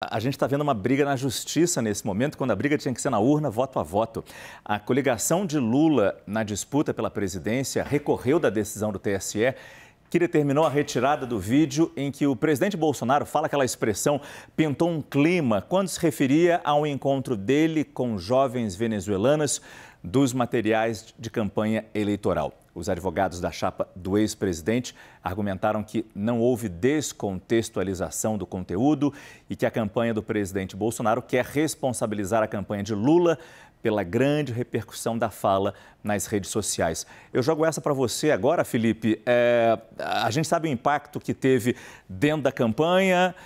A gente está vendo uma briga na justiça nesse momento, quando a briga tinha que ser na urna, voto a voto. A coligação de Lula na disputa pela presidência recorreu da decisão do TSE, que determinou a retirada do vídeo em que o presidente Bolsonaro fala aquela expressão "pintou um clima" quando se referia ao encontro dele com jovens venezuelanas dos materiais de campanha eleitoral. Os advogados da chapa do ex-presidente argumentaram que não houve descontextualização do conteúdo e que a campanha do presidente Bolsonaro quer responsabilizar a campanha de Lula pela grande repercussão da fala nas redes sociais. Eu jogo essa para você agora, Felipe. A gente sabe o impacto que teve dentro da campanha.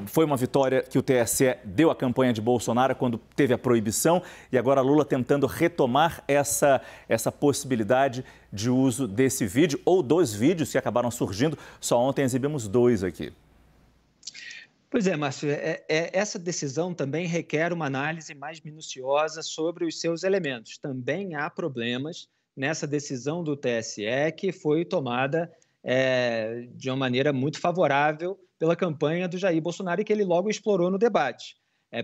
Foi uma vitória que o TSE deu à campanha de Bolsonaro quando teve a proibição e agora Lula tentando retomar essa possibilidade de uso desse vídeo ou dos vídeos que acabaram surgindo. Só ontem exibimos 2 aqui. Pois é, Márcio, essa decisão também requer uma análise mais minuciosa sobre os seus elementos. Também há problemas nessa decisão do TSE que foi tomada de uma maneira muito favorável pela campanha do Jair Bolsonaro e que ele logo explorou no debate.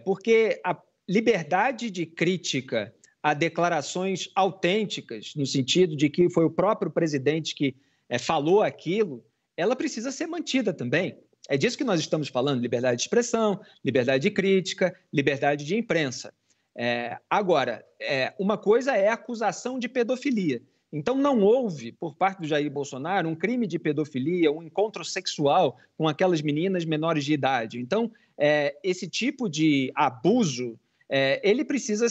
Porque a liberdade de crítica a declarações autênticas, no sentido de que foi o próprio presidente que falou aquilo, ela precisa ser mantida também. É disso que nós estamos falando: liberdade de expressão, liberdade de crítica, liberdade de imprensa. Agora, uma coisa é a acusação de pedofilia. Então, não houve, por parte do Jair Bolsonaro, um crime de pedofilia, um encontro sexual com aquelas meninas menores de idade. Então, esse tipo de abuso, ele precisa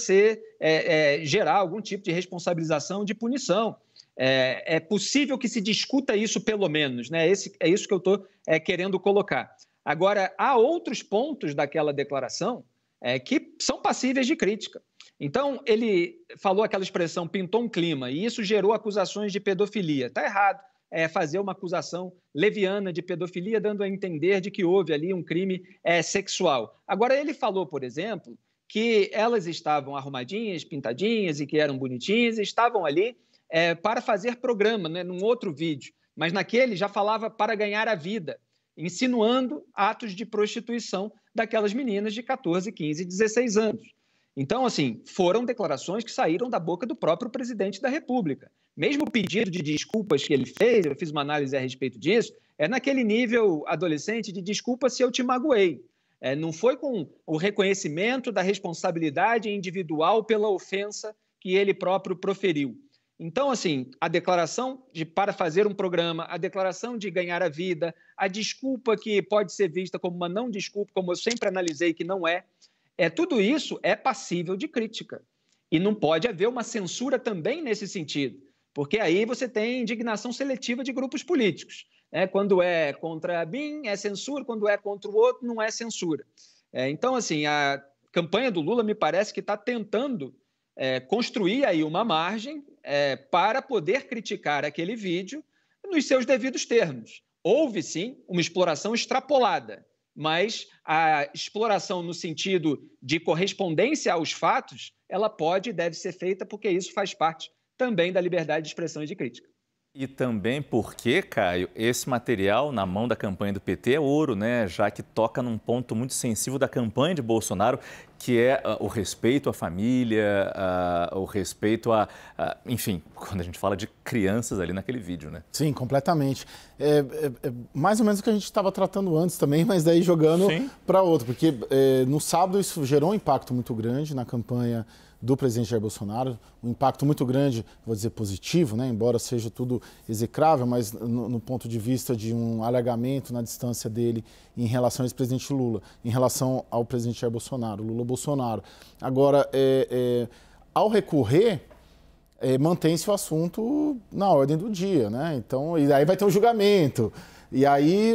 gerar algum tipo de responsabilização, de punição. É possível que se discuta isso, pelo menos, né? É isso que eu estou querendo colocar. Agora, há outros pontos daquela declaração que são passíveis de crítica. Então, ele falou aquela expressão, pintou um clima, e isso gerou acusações de pedofilia. Está errado fazer uma acusação leviana de pedofilia, dando a entender de que houve ali um crime sexual. Agora, ele falou, por exemplo, que elas estavam arrumadinhas, pintadinhas e que eram bonitinhas, e estavam ali para fazer programa, né, num outro vídeo. Mas naquele já falava para ganhar a vida, insinuando atos de prostituição daquelas meninas de 14, 15, 16 anos. Então, assim, foram declarações que saíram da boca do próprio presidente da República. Mesmo o pedido de desculpas que ele fez, eu fiz uma análise a respeito disso, naquele nível adolescente de desculpa se eu te magoei. Não foi com o reconhecimento da responsabilidade individual pela ofensa que ele próprio proferiu. Então, assim, a declaração para fazer um programa, a declaração de ganhar a vida, a desculpa que pode ser vista como uma não desculpa, como eu sempre analisei que não tudo isso é passível de crítica. E não pode haver uma censura também nesse sentido, porque aí você tem indignação seletiva de grupos políticos. Quando é contra mim, é censura, quando é contra o outro, não é censura. Então, assim, a campanha do Lula me parece que está tentando construir aí uma margem para poder criticar aquele vídeo nos seus devidos termos. Houve, sim, uma exploração extrapolada, mas a exploração no sentido de correspondência aos fatos, ela pode e deve ser feita porque isso faz parte também da liberdade de expressão e de crítica. E também porque, Caio, esse material na mão da campanha do PT é ouro, né? Já que toca num ponto muito sensível da campanha de Bolsonaro, que é o respeito à família, o respeito enfim, quando a gente fala de crianças ali naquele vídeo, né? Sim, completamente. Mais ou menos o que a gente estava tratando antes também, mas daí jogando para outro, porque no sábado isso gerou um impacto muito grande na campanha do presidente Jair Bolsonaro, um impacto muito grande, vou dizer positivo, né? Embora seja tudo execrável, mas no ponto de vista de um alargamento na distância dele em relação ao ex-presidente Lula, em relação ao presidente Jair Bolsonaro, Lula-Bolsonaro. Agora, ao recorrer, mantém-se o assunto na ordem do dia, né? Então, e aí vai ter um julgamento. E aí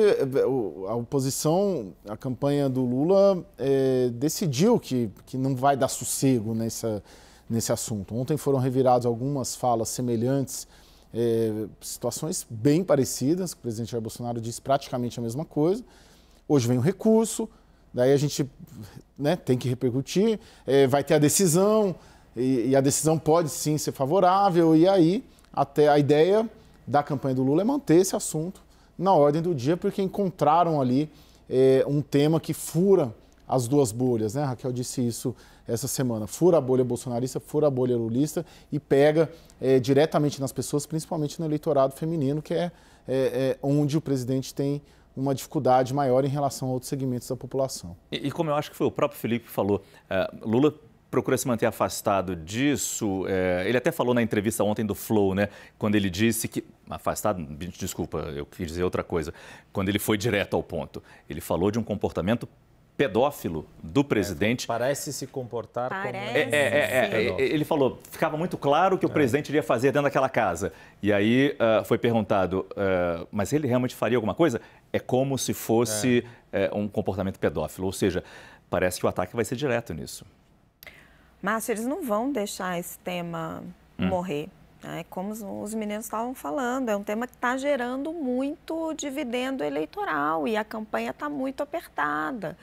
a oposição, a campanha do Lula decidiu que não vai dar sossego nesse assunto. Ontem foram reviradas algumas falas semelhantes, situações bem parecidas, o presidente Jair Bolsonaro disse praticamente a mesma coisa. Hoje vem o recurso, daí a gente tem que repercutir, vai ter a decisão, e a decisão pode sim ser favorável, e aí até a ideia da campanha do Lula é manter esse assunto na ordem do dia, porque encontraram ali um tema que fura as duas bolhas, né? A Raquel disse isso essa semana. Fura a bolha bolsonarista, fura a bolha lulista e pega diretamente nas pessoas, principalmente no eleitorado feminino, que é onde o presidente tem uma dificuldade maior em relação a outros segmentos da população. E como eu acho que foi o próprio Felipe que falou, Lula procura se manter afastado disso. Ele até falou na entrevista ontem do Flow, né? Quando ele disse que... Afastado, desculpa, eu quis dizer outra coisa. Quando ele foi direto ao ponto. Ele falou de um comportamento pedófilo do presidente. Parece se comportar como... Ele falou, ficava muito claro que o presidente iria fazer dentro daquela casa. E aí foi perguntado, mas ele realmente faria alguma coisa? É como se fosse um comportamento pedófilo. Ou seja, parece que o ataque vai ser direto nisso. Márcio, eles não vão deixar esse tema morrer. Como os meninos estavam falando, é um tema que está gerando muito dividendo eleitoral e a campanha está muito apertada.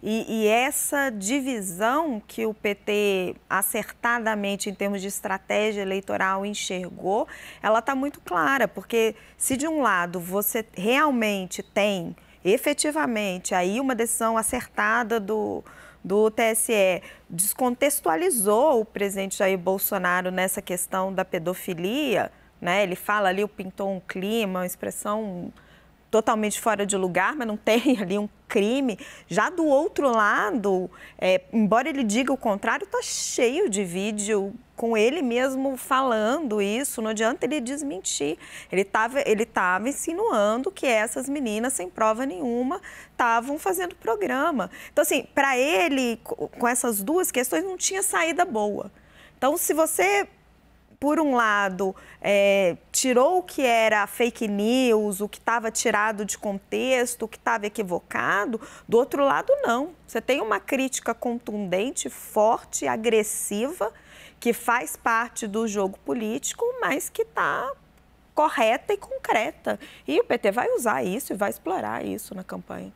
E essa divisão que o PT acertadamente, em termos de estratégia eleitoral, enxergou, ela está muito clara, porque se de um lado você realmente tem, efetivamente, aí uma decisão acertada do TSE, descontextualizou o presidente Jair Bolsonaro nessa questão da pedofilia, né? Ele fala ali, pintou um clima, uma expressão totalmente fora de lugar, mas não tem ali um crime. Já do outro lado, embora ele diga o contrário, está cheio de vídeo com ele mesmo falando isso, não adianta ele desmentir. Ele estava insinuando que essas meninas, sem prova nenhuma, estavam fazendo programa. Então, assim, para ele, com essas duas questões, não tinha saída boa. Então, se você, por um lado, tirou o que era fake news, o que estava tirado de contexto, o que estava equivocado, do outro lado, não. Você tem uma crítica contundente, forte, agressiva, que faz parte do jogo político, mas que está correta e concreta. E o PT vai usar isso e vai explorar isso na campanha.